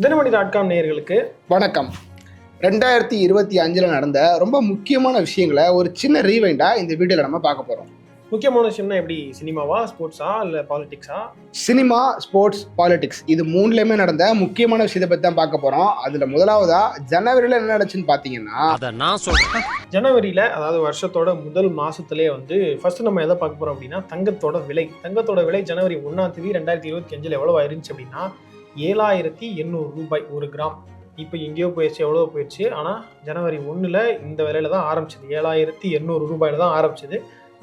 தினமணி.com நேயர்களுக்கு வணக்கம். 2025 நடந்த ரொம்ப முக்கியமான விஷயங்களை ஒரு சின்ன ரீவைண்டாக இந்த வீடியோவில் நம்ம பார்க்க போகிறோம். முக்கியமான விஷயம்னா எப்படி, சினிமாவா, ஸ்போர்ட்ஸா, இல்லை பாலிடிக்ஸா? சினிமா, ஸ்போர்ட்ஸ், பாலிடிக்ஸ் இது மூணுலேயுமே நடந்த முக்கியமான விஷயத்தை பற்றி தான் பார்க்க போகிறோம். அதில் முதலாவதா ஜனவரியில் என்ன நடந்துச்சுன்னு பார்த்தீங்கன்னா, ஜனவரியில், அதாவது வருஷத்தோட முதல் மாதத்துலேயே ஃபர்ஸ்ட் நம்ம எதை பார்க்க போகிறோம் அப்படின்னா தங்கத்தோட விலை ஜனவரி 1ஆம் தேதி 2025 எவ்வளோ ஆயிருந்துச்சு அப்படின்னா 7,800 ரூபாய் ஒரு கிராம். இப்போ எங்கேயோ போயிடுச்சு, எவ்வளோ போயிடுச்சு. ஆனால் ஜனவரி 1 இந்த விலையில தான் ஆரம்பிச்சது, 7,800 ரூபாயில தான் ஆரம்பிச்சது.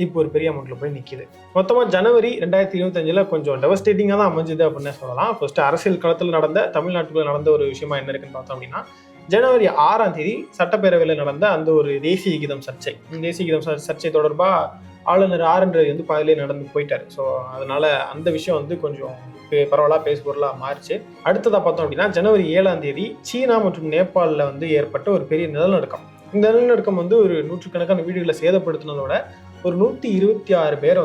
இப்போ ஒரு பெரிய அமௌண்ட்டில் போய் நிற்கிது. மொத்தமாக ஜனவரி 2025 கொஞ்சம் டெவஸ்டேட்டிங்காக தான் அமைஞ்சுது அப்படின்னு சொல்லலாம். ஃபர்ஸ்ட் அரசியல் களத்தில் நடந்த, தமிழ்நாட்டுக்குள்ள நடந்த ஒரு விஷயமா என்ன இருக்குன்னு பார்த்தோம் அப்படின்னா, ஜனவரி 6ஆம் தேதி சட்டப்பேரவையில் நடந்த அந்த ஒரு தேசிய கீதம் சர்ச்சை தொடர்பாக ஆளுநர் ஆர்.என்.ரவி பாதிலே நடந்து போயிட்டாரு. ஸோ அதனால அந்த விஷயம் கொஞ்சம் பரவலாக பேசுபொருளாக மாறிச்சு. அடுத்ததாக பார்த்தோம் அப்படின்னா, ஜனவரி 7ஆம் தேதி சீனா மற்றும் நேபாளில் ஏற்பட்ட ஒரு பெரிய நிலநடுக்கம். இந்த நிலநடுக்கம் ஒரு நூற்றுக்கணக்கான வீடுகளை சேதப்படுத்தினதோட ஒரு 126 பேரை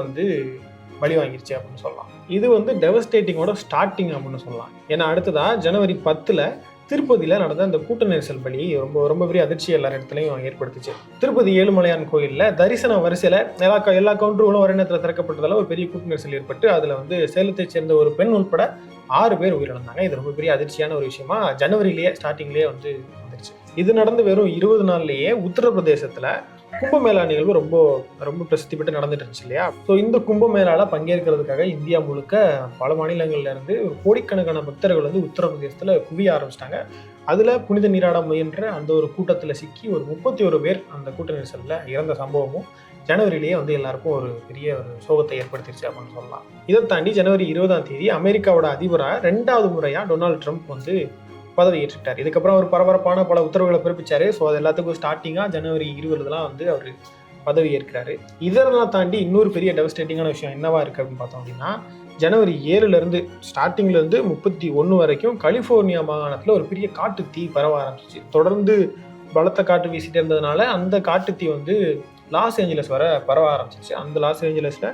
பலி வாங்கிருச்சு அப்படின்னு சொல்லலாம். இது டெவஸ்டேட்டிங்கோட ஸ்டார்டிங் அப்படின்னு சொல்லலாம். ஏன்னா அடுத்ததா ஜனவரி 10 திருப்பதியில் நடந்த அந்த கூட்ட நெரிசல் பலி ரொம்ப பெரிய அதிர்ச்சி எல்லா இடத்துலையும் ஏற்படுத்துச்சு. திருப்பதி ஏழுமலையான் கோயிலில் தரிசன வரிசையில் எல்லா கவுண்டர்களும் ஒரே நேரத்தில் திறக்கப்பட்டதால ஒரு பெரிய கூட்ட நெரிசல் ஏற்பட்டு அதில் சேலத்தை சேர்ந்த ஒரு பெண் உட்பட 6 பேர் உயிரிழந்தாங்க. இது ரொம்ப பெரிய அதிர்ச்சியான ஒரு விஷயமா ஜனவரியிலேயே ஸ்டார்டிங்லேயே வந்துருச்சு. இது நடந்து வெறும் 20 நாள்லேயே உத்தரப்பிரதேசத்தில் கும்பமேளா நிகழ்வு ரொம்ப பிரசித்தி பெற்று நடந்துட்டு இருந்துச்சு இல்லையா? ஸோ இந்த கும்பமேளால பங்கேற்கிறதுக்காக இந்தியா முழுக்க பல மாநிலங்கள்ல இருந்து ஒரு கோடிக்கணக்கான பக்தர்கள் உத்தரப்பிரதேசத்துல குவிய ஆரம்பிச்சிட்டாங்க. அதுல புனித நீராட முயன்ற அந்த ஒரு கூட்டத்துல சிக்கி ஒரு 31 பேர் அந்த கூட்ட நெரிசல்ல இறந்த சம்பவமும் ஜனவரியிலேயே எல்லாருக்கும் ஒரு பெரிய ஒரு சோகத்தை ஏற்படுத்திருச்சு அப்படின்னு சொல்லலாம். இதை தாண்டி ஜனவரி 20ஆம் தேதி அமெரிக்காவோட அதிபராக 2வது முறையா டொனால்டு ட்ரம்ப் பதவி ஏற்றுட்டார். இதுக்கப்புறம் அவர் பரபரப்பான பல உத்தரவுகளை பிறப்பிச்சாரு. ஸோ அது எல்லாத்துக்கும் ஸ்டார்டிங்காக ஜனவரி 20 அவர் பதவி ஏற்கிறாரு. இதெல்லாம் தாண்டி இன்னொரு பெரிய டெவஸ்டேட்டிங்கான விஷயம் என்னவா இருக்கு அப்படின்னு பார்த்தோம் அப்படின்னா, ஜனவரி 7 ஸ்டார்டிங்ல இருந்து 31 வரைக்கும் கலிபோர்னியா மாகாணத்தில் ஒரு பெரிய காட்டு தீ பரவ ஆரம்பிச்சிச்சு. தொடர்ந்து பலத்த காட்டு வீசிட்டு இருந்ததுனால அந்த காட்டு தீ லாஸ் ஏஞ்சலஸ் வர பரவ ஆரம்பிச்சிச்சு. அந்த லாஸ் ஏஞ்சலஸ்ல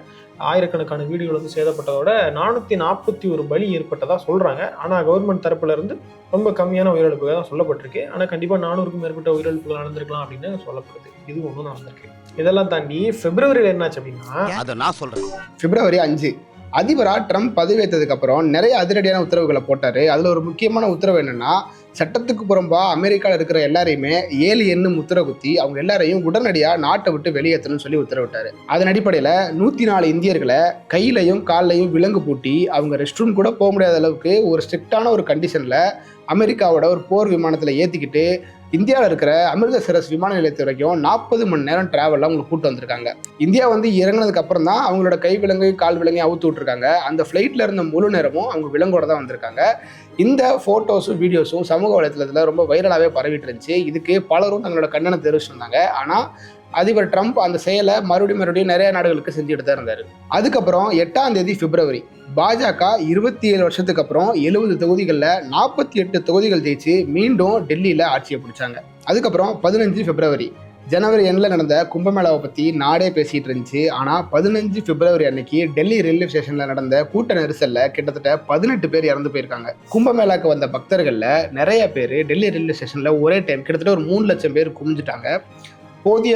ஆயிரக்கணக்கான வீடுகள் சேதப்பட்டதோட 441 பலி ஏற்பட்டதா சொல்றாங்க. ஆனா கவர்மெண்ட் தரப்புல இருந்து ரொம்ப கம்மியான உயிரிழப்புகள் தான் சொல்லப்பட்டிருக்கு. ஆனா கண்டிப்பா 400க்கும் மேற்பட்ட உயிரிழப்புகள் நடந்திருக்கலாம் அப்படின்னு சொல்லப்படுது. இது ஒன்றும் நடந்திருக்கு. இதெல்லாம் தாண்டி பிப்ரவரியில் என்னாச்சு அப்படின்னா, பிப்ரவரி 5 அதிபராக ட்ரம்ப் பதவியேற்றதுக்கு அப்புறம் நிறைய அதிரடியான உத்தரவுகளை போட்டாரு. அதுல ஒரு முக்கியமான உத்தரவு என்னன்னா, சட்டத்துக்கு புறம்பா அமெரிக்காவில் இருக்கிற எல்லாரையுமே 7 எண்ணும் உத்தரவு குத்தி அவங்க எல்லாரையும் உடனடியாக நாட்டை விட்டு வெளியேற்றணும்னு சொல்லி உத்தரவிட்டாரு. அதன் அடிப்படையில் 104 இந்தியர்களை கையிலையும் காலையும் விலங்கு பூட்டி அவங்க ரெஸ்ட் ரூம் கூட போக முடியாத அளவுக்கு ஒரு ஸ்ட்ரிக்டான ஒரு கண்டிஷனில் அமெரிக்காவோட ஒரு போர் விமானத்தில் ஏற்றிக்கிட்டு இந்தியாவில் இருக்கிற அமிர்தசரஸ் விமான நிலையத்து வரைக்கும் 40 மணி நேரம் டிராவலில் அவங்களுக்கு கூட்டு வந்திருக்காங்க. இந்தியா இறங்கினதுக்கு அப்புறம் தான் அவங்களோட கை விலங்கு கால் விலங்கையும் அவுத்து விட்டுருக்காங்க. அந்த ஃப்ளைட்டில் இருந்த முழு நேரமும் அவங்க விலங்கோட தான் வந்திருக்காங்க. இந்த ஃபோட்டோஸும் வீடியோஸும் சமூக வலைத்தளத்தில் ரொம்ப வைரலாகவே பரவிட்டு இருந்துச்சு. இதுக்கு பலரும் தங்களோட கண்டனம் தெரிவிச்சிருந்தாங்க. ஆனால் அதிபர் ட்ரம்ப் அந்த செயலை மறுபடியும் நிறைய நாடுகளுக்கு செஞ்சுட்டு தான் இருந்தார். அதுக்கப்புறம் 8ஆம் தேதி பிப்ரவரி பாஜக 27 வருஷத்துக்கு அப்புறம் 70 தொகுதிகளில் 48 தொகுதிகள் ஜெயிச்சு மீண்டும் டெல்லியில் ஆட்சியை பிடிச்சாங்க. அதுக்கப்புறம் 15 பிப்ரவரி ஜனவரி எண்ணில் நடந்த கும்பமேளாவை பற்றி நாடே பேசிகிட்டு இருந்துச்சு. ஆனால் 15 பிப்ரவரி அன்னைக்கு டெல்லி ரயில்வே ஸ்டேஷனில் நடந்த கூட்ட நெரிசலில் கிட்டத்தட்ட 18 பேர் இறந்து போயிருக்காங்க. கும்பமேளாவுக்கு வந்த பக்தர்களில் நிறைய பேர் டெல்லி ரயில்வே ஸ்டேஷனில் ஒரே டைம் கிட்டத்தட்ட ஒரு 3 லட்சம் பேர் குமிஞ்சிட்டாங்க. போதிய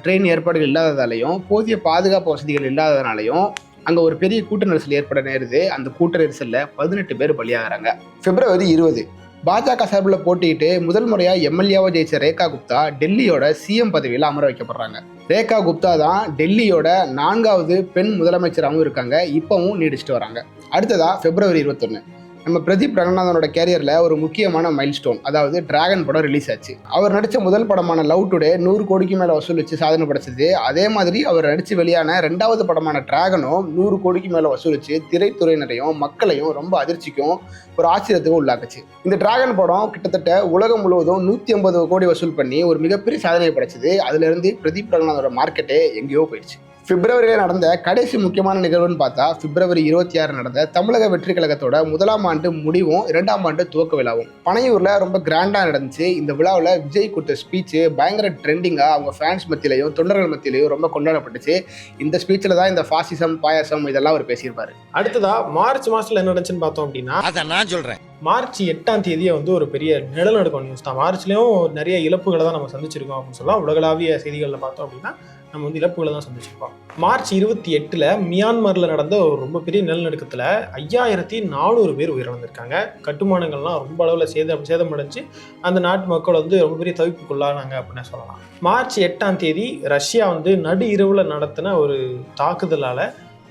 ட்ரெயின் ஏற்பாடுகள் இல்லாததாலையும் போதிய பாதுகாப்பு வசதிகள் இல்லாததுனாலையும் அங்கே ஒரு பெரிய கூட்ட நெரிசல் ஏற்பட நேருது. அந்த கூட்ட நெரிசலில் 18 பேர் பலியாகிறாங்க. பிப்ரவரி 20 பாஜக சார்பில் போட்டிட்டு முதல் முறையாக எம்எல்ஏவாக ஜெயிச்ச ரேகா குப்தா டெல்லியோட சிஎம் பதவியில் அமர வைக்கப்படுறாங்க. ரேகா குப்தா தான் டெல்லியோட 4வது பெண் முதலமைச்சராகவும் இருக்காங்க. இப்பவும் நீடிச்சுட்டு வராங்க. அடுத்ததா பிப்ரவரி 21 நம்ம பிரதீப் ரங்கநாதனோட கேரியரில் ஒரு முக்கியமான மைல்ஸ்டோன், அதாவது டிராகன் படம் ரிலீஸ் ஆச்சு. அவர் நடித்த முதல் படமான லவ் டுடே 100 கோடிக்கு மேலே வசூல் வச்சு சாதனை படைச்சது. அதே மாதிரி அவர் நடித்து வெளியான 2வது படமான டிராகனும் 100 கோடிக்கு மேலே வசூல் வச்சு திரைத்துறையினரையும் மக்களையும் ரொம்ப அதிர்ச்சிக்கும் ஒரு ஆச்சரியத்துக்கும் உள்ளாக்குச்சு. இந்த டிராகன் படம் கிட்டத்தட்ட உலகம் முழுவதும் 150 கோடி வசூல் பண்ணி ஒரு மிகப்பெரிய சாதனையை படைச்சது. அதுலேருந்து பிரதீப் ரங்கநாதனோட மார்க்கெட்டே எங்கேயோ போயிடுச்சு. பிப்ரவரியில் நடந்த கடைசி முக்கியமான நிகழ்வுன்னு பார்த்தா பிப்ரவரி 26 நடந்த தமிழக வெற்றி கழகத்தோட 1ஆம் ஆண்டு முடிவும் 2ஆம் ஆண்டு துவக்க விழாவும் பனையூரில் ரொம்ப கிராண்டாக நடந்துச்சு. இந்த விழாவில் விஜய் கொடுத்த ஸ்பீச்சு பயங்கர ட்ரெண்டிங்காக அவங்க ஃபேன்ஸ் மத்தியிலையும் தொண்டர்கள் மத்தியிலையும் ரொம்ப கொண்டாடப்பட்டுச்சு. இந்த ஸ்பீச்சில் தான் இந்த பாசிசம் பாயாசம் இதெல்லாம் அவர் பேசியிருப்பாரு. அடுத்ததா மார்ச் மாதத்தில் என்ன நடந்துச்சுன்னு பார்த்தோம் அப்படின்னா, அதை நான் சொல்கிறேன். மார்ச் 8ஆம் தேதியே வந்து ஒரு பெரிய நிலநடுக்கம் நியூஸ் தான். மார்ச்லேயும் நிறைய இழப்புகளை தான் நம்ம சந்திச்சிருக்கோம் அப்படின்னு சொல்லலாம். உலகளாவிய செய்திகளில் பார்த்தோம் அப்படின்னா நம்ம வந்து இழப்புகளை தான் சந்திச்சிருக்கோம். மார்ச் 28 மியான்மரில் நடந்த ஒரு ரொம்ப பெரிய நிலநடுக்கத்தில் 5400 பேர் உயிரிழந்திருக்காங்க. கட்டுமானங்கள்லாம் ரொம்ப அளவில் சேதமடைஞ்சு அந்த நாட்டு மக்கள் வந்து ரொம்ப பெரிய தவிப்புக்குள்ளானாங்க அப்படின்னு சொல்லலாம். மார்ச் 8ஆம் தேதி ரஷ்யா வந்து நடு இரவில் நடத்தின ஒரு தாக்குதலால்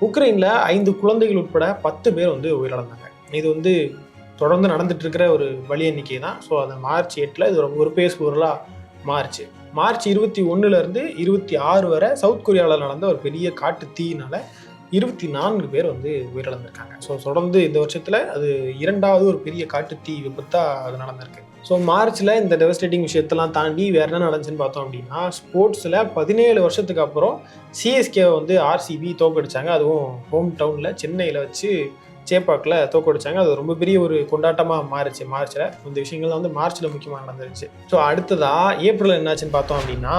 உக்ரைனில் 5 குழந்தைகள் உட்பட 10 பேர் வந்து உயிரிழந்தாங்க. இது வந்து தொடர்ந்து நடந்துட்டு இருக்கிற ஒரு வழி எண்ணிக்கை தான். ஸோ அந்த மார்ச் 8 இது ஒரு பேசுபொருளாக மார்ச் 21 26 வரை சவுத் கொரியாவில் நடந்த ஒரு பெரிய காட்டு தீயினால 24 பேர் வந்து உயிரிழந்திருக்காங்க. ஸோ தொடர்ந்து இந்த வருஷத்தில் அது 2வது ஒரு பெரிய காட்டு தீ விபத்தாக அது நடந்திருக்கு. ஸோ மார்ச்சில் இந்த டெவஸ்டேட்டிங் விஷயத்தெல்லாம் தாண்டி வேறு என்ன நடந்துச்சுன்னு பார்த்தோம் அப்படின்னா, ஸ்போர்ட்ஸில் 17 வருஷத்துக்கு அப்புறம் சிஎஸ்கேவை வந்து ஆர்சிபி தோக்கடிச்சாங்க. அதுவும் ஹோம் டவுனில் சென்னையில் வச்சு சேப்பாக்கில் தோக்கடிச்சாங்க. அது ரொம்ப பெரிய ஒரு கொண்டாட்டமாக மாறிச்சு. மார்ச்சில் இந்த விஷயங்கள் வந்து மார்ச்சில் முக்கியமாக நடந்துருச்சு. ஸோ அடுத்ததாக ஏப்ரல் என்னாச்சுன்னு பார்த்தோம் அப்படின்னா,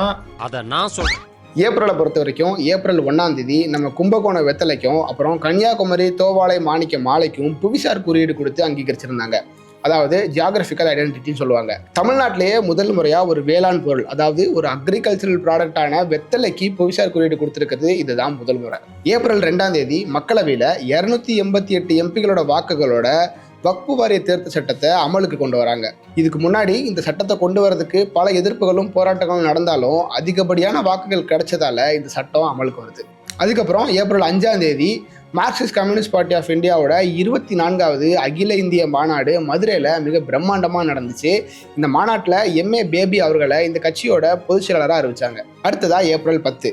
அதை நான் சொல்கிறேன். ஏப்ரலை பொறுத்த வரைக்கும் ஏப்ரல் 1ஆம் தேதி நம்ம கும்பகோணம் வெத்தலைக்கும் அப்புறம் கன்னியாகுமரி தோவாளை மாணிக்க மாலைக்கும் புவிசார் குறியீடு கொடுத்து அங்கீகரிச்சிருந்தாங்க. அதாவது ஜியாகிரபிக்கல் ஐடென்டிட்டின்னு சொல்லுவாங்க. தமிழ்நாட்டிலேயே முதல் முறையா ஒரு வேளாண் பொருள், அதாவது ஒரு அக்ரிகல்ச்சரல் ப்ராடக்டான வெத்தலைக்கு புவிசார் குறியீடு கொடுத்திருக்கிறது இதுதான் முதல் முறை. ஏப்ரல் 2ஆம் தேதி மக்களவையில் 288 எம்பிகளோட வாக்குகளோட வக்பு வாரிய திருத்த சட்டத்தை அமலுக்கு கொண்டு வராங்க. இதுக்கு முன்னாடி இந்த சட்டத்தை கொண்டு வரதுக்கு பல எதிர்ப்புகளும் போராட்டங்களும் நடந்தாலும் அதிகப்படியான வாக்குகள் கிடைச்சதால இந்த சட்டம் அமலுக்கு வருது. அதுக்கப்புறம் ஏப்ரல் 5ஆம் தேதி மார்க்சிஸ்ட் கம்யூனிஸ்ட் பார்ட்டி ஆஃப் இந்தியாவோட 24வது அகில இந்திய மாநாடு மதுரையில் மிக பிரம்மாண்டமாக நடந்துச்சு. இந்த மாநாட்டில் எம்ஏ பேபி அவர்களை இந்த கட்சியோட பொதுச் செயலாளராக அறிவிச்சாங்க. அடுத்ததா ஏப்ரல் 10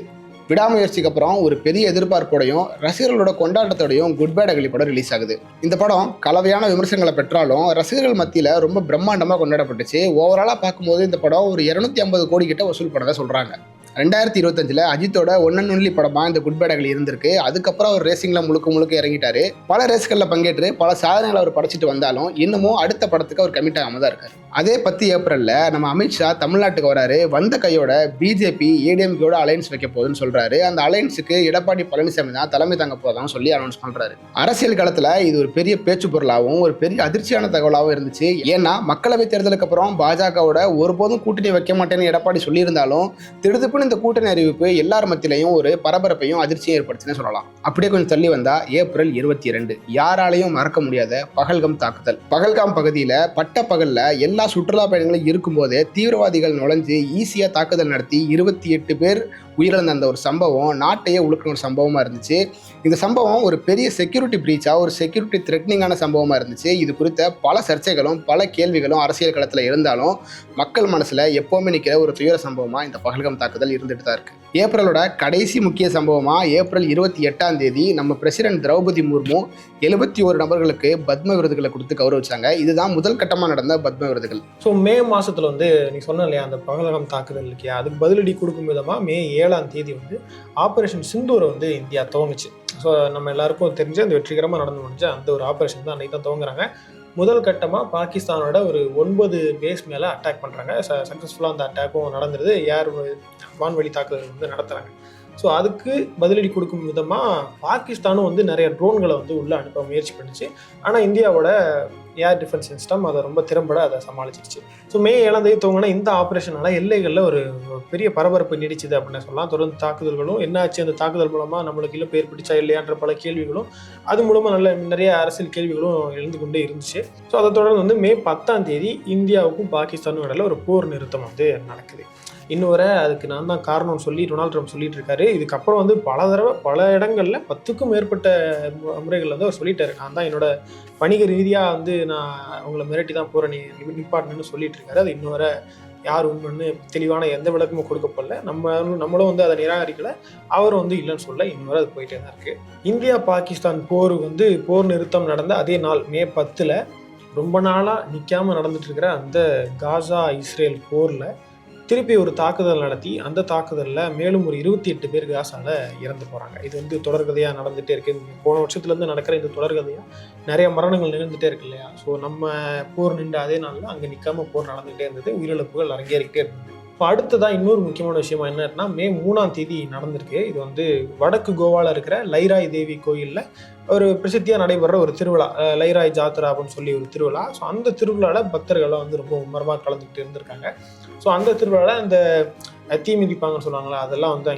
விடாமுயற்சிக்கு அப்புறம் ஒரு பெரிய எதிர்பார்ப்போடையும் ரசிகர்களோட கொண்டாட்டத்தோடையும் குட் பேட் அகலி படம் ரிலீஸ் ஆகுது. இந்த படம் கலவையான விமர்சனங்களை பெற்றாலும் ரசிகர்கள் மத்தியில் ரொம்ப பிரம்மாண்டமாக கொண்டாடப்பட்டுச்சு. ஓவராலாக பார்க்கும்போது இந்த படம் ஒரு 250 கோடி கிட்ட வசூல் பண்ணதை சொல்கிறாங்க. 2025 அஜித்தோட ஒன் அண்ட் ஒன்லி படமாக இந்த குட் பேட் அகலி இருந்திருக்கு. அதுக்கப்புறம் அவர் ரேசிங்கில் முழுக்க இறங்கிட்டாரு. பல ரேஸ்களில் பங்கேற்று பல சாதனைகளை அவர் படைச்சிட்டு வந்தாலும் இன்னமும் அடுத்த படத்துக்கு அவர் கமிட் ஆகாம தான் இருக்காரு. அதே 10 ஏப்ரல்ல நம்ம அமித்ஷா தமிழ்நாட்டுக்கு வராரு. வந்த கையோட பிஜேபி ஏடிஎம்கேயோட அலையன்ஸ் வைக்க போகுதுன்னு சொல்றாரு. அந்த அலையன்ஸுக்கு எடப்பாடி பழனிசாமி தான் தலைமை தாங்க போதான்னு சொல்லி அனௌன்ஸ் பண்றாரு. அரசியல் களத்துல இது ஒரு பெரிய பேச்சு பொருளாகவும் ஒரு பெரிய அதிர்ச்சியான தகவலாகவும் இருந்துச்சு. ஏன்னா மக்களவை தேர்தலுக்கு அப்புறம் பாஜகவோட ஒருபோதும் கூட்டணி வைக்க மாட்டேன்னு எடப்பாடி சொல்லியிருந்தாலும் திடுதுப்புன்னு இந்த கூட்டணி அறிவிப்பு எல்லார் மத்தியிலையும் ஒரு பரபரப்பையும் அதிர்ச்சியும் ஏற்படுச்சுன்னு சொல்லலாம். அப்படியே கொஞ்சம் தள்ளி வந்தா ஏப்ரல் 22 யாராலையும் மறக்க முடியாத பகல்காம் தாக்குதல். பகல்காம் பகுதியில பட்ட பகல்ல எல்லா சுற்றுலா பயணிகளும் இருக்கும்போதே தீவிரவாதிகள் நுழைஞ்சு ஈஸியா தாக்குதல் நடத்தி 28 பேர் உயிரிழந்த அந்த ஒரு சம்பவம் நாட்டையே உழுக்கிற ஒரு சம்பவமா இருந்துச்சு. இந்த சம்பவம் ஒரு பெரிய செக்யூரிட்டி பிரீச்சா, ஒரு செக்யூரிட்டி த்ரெட்னிங்கான சம்பவமா இருந்துச்சு. இது குறித்த பல சர்ச்சைகளும் பல கேள்விகளும் அரசியல் களத்தில் இருந்தாலும் மக்கள் மனசுல எப்பவுமே நிற்கிற ஒரு துயர சம்பவமா இந்த பகல்காம் தாக்குதல் இருந்துட்டு தான் இருக்கு. ஏப்ரலோட கடைசி முக்கிய சம்பவமா ஏப்ரல் 28ஆம் தேதி நம்ம பிரசிடென்ட் திரௌபதி முர்மு 71 நபர்களுக்கு பத்ம விருதுகளை கொடுத்து கௌரவிச்சாங்க. இதுதான் முதல் கட்டமாக நடந்த பத்ம விருதுகள். ஸோ மே மாசத்துல வந்து நீ சொன்ன இல்லையா அந்த பகல்காம் தாக்குதல் இருக்கியா, அதுக்கு பதிலடி கொடுக்கும் விதமா மே 7ஆம் தேதி வந்து ஆபரேஷன் சிந்தூரை வந்து இந்தியா துவங்குச்சு. ஸோ நம்ம எல்லாருக்கும் தெரிஞ்சு அந்த வெற்றிகரமாக நடந்து முடிஞ்ச அந்த ஒரு ஆபரேஷன் தான் அன்றைக்கி தான் துவங்குறாங்க. முதல் கட்டமாக பாகிஸ்தானோட ஒரு 9 பேஸ் மேலே அட்டாக் பண்ணுறாங்க. சக்ஸஸ்ஃபுல்லாக அந்த அட்டாக்கும் நடந்துருது. வான்வெளி தாக்குதல் வந்து நடத்துகிறாங்க. ஸோ அதுக்கு பதிலடி கொடுக்கும் விதமாக பாகிஸ்தானும் வந்து நிறைய ட்ரோன்களை வந்து உள்ளே அனுப்ப முயற்சி பண்ணிச்சு. ஆனால் இந்தியாவோட ஏர் டிஃபென்ஸ் சிஸ்டம் அதை ரொம்ப திறம்பட அதை சமாளிச்சிருச்சு. ஸோ மே 7ஆம் தேதி துவங்கின இந்த ஆப்ரேஷனால எல்லைகளில் ஒரு பெரிய பரபரப்பு நீடிச்சுது அப்படின்னு சொல்லலாம். தொடர்ந்து தாக்குதல்களும் என்னாச்சு, அந்த தாக்குதல் மூலமாக நம்மளுக்கு இழப்பு ஏற்பட்டுச்சா இல்லையான்ற பல கேள்விகளும் அது மூலமாக நிறைய அரசியல் கேள்விகளும் எழுந்து கொண்டே இருந்துச்சு. ஸோ அதை தொடர்ந்து வந்து மே 10ஆம் தேதி இந்தியாவுக்கும் பாகிஸ்தானுக்கும் இடையில ஒரு போர் நிறுத்தம் வந்து நடக்குது. இன்னும் வரை அதுக்கு நான் தான் காரணம்னு சொல்லி டொனால்ட் ட்ரம்ப் சொல்லிட்டு இருக்காரு. இதுக்கப்புறம் வந்து பல தடவை பல இடங்கள்ல 10க்கும் மேற்பட்ட முறைகள் வந்து அவர் சொல்லிட்டாரு. நான் தான் என்னோட வணிக ரீதியாக வந்து நான் அவங்கள மிரட்டி தான் போகிறேன், நீ நிப்பாட்டணும்னு சொல்லிட்டு இருக்காரு. அது இன்னும் வரை யார் உண்மைன்னு தெளிவான எந்த விளக்கமும் கொடுக்கப்படல. நம்மளும் வந்து அதை நிராகரிக்கல, அவரும் வந்து இல்லைன்னு சொல்ல. இன்னும் வரை அது போயிட்டே தான் இருக்கு. இந்தியா பாகிஸ்தான் போர் நிறுத்தம் நடந்த அதே நாள் மே 10 ரொம்ப நாளாக நிற்காம நடந்துட்டு இருக்கிற அந்த காசா இஸ்ரேல் போரில் திருப்பி ஒரு தாக்குதல் நடத்தி அந்த தாக்குதலில் மேலும் ஒரு 28 பேர் காசால இறந்து போகிறாங்க. இது வந்து தொடர்கதையாக நடந்துகிட்டே இருக்குது. போன வருஷத்துலேருந்து நடக்கிற இந்த தொடர்கதையாக நிறைய மரணங்கள் நிகழ்ந்துகிட்டே இருக்கு இல்லையா. ஸோ நம்ம போர் நின்ற அதே நாளில் அங்கே நிற்காம போர் நடந்துகிட்டே இருந்தது. உயிரிழப்புகள் அரங்கேறிக்கிட்டே இருந்தது. இப்போ அடுத்ததான் இன்னொரு முக்கியமான விஷயமா என்னன்னா, மே 3ஆம் தேதி நடந்திருக்கு. இது வந்து வடக்கு கோவால இருக்கிற லைராய் தேவி கோயில்ல ஒரு பிரசித்தியா நடைபெற ஒரு திருவிழா. லைராய் ஜாத்ரா அப்படின்னு சொல்லி ஒரு திருவிழா. ஸோ அந்த திருவிழால பக்தர்கள்லாம் வந்து ரொம்ப மும்மரமா கலந்துக்கிட்டு இருந்திருக்காங்க. ஸோ அந்த திருவிழால இந்த தீ மிதிப்பாங்கன்னு சொல்லுவாங்களா, அதெல்லாம் வந்து